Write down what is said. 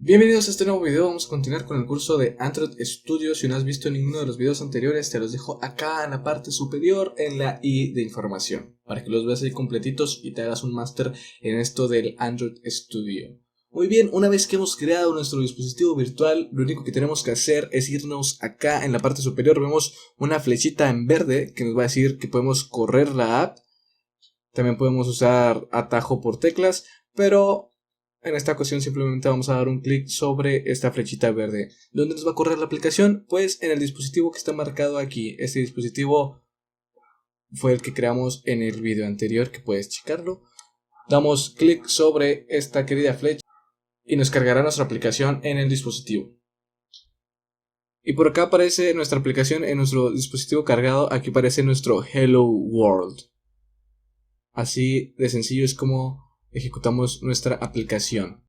Bienvenidos a este nuevo video. Vamos a continuar con el curso de Android Studio. Si no has visto ninguno de los videos anteriores, te los dejo acá en la parte superior en la i de información, para que los veas ahí completitos y te hagas un máster en esto del Android Studio. Muy bien, una vez que hemos creado nuestro dispositivo virtual, lo único que tenemos que hacer es irnos acá en la parte superior. Vemos una flechita en verde que nos va a decir que podemos correr la app. También podemos usar atajo por teclas, pero en esta ocasión simplemente vamos a dar un clic sobre esta flechita verde. ¿Dónde nos va a correr la aplicación? Pues en el dispositivo que está marcado aquí. Este dispositivo fue el que creamos en el video anterior, que puedes checarlo. Damos clic sobre esta querida flecha y nos cargará nuestra aplicación en el dispositivo. Y por acá aparece nuestra aplicación en nuestro dispositivo cargado. Aquí aparece nuestro Hello World. Así de sencillo es como ejecutamos nuestra aplicación.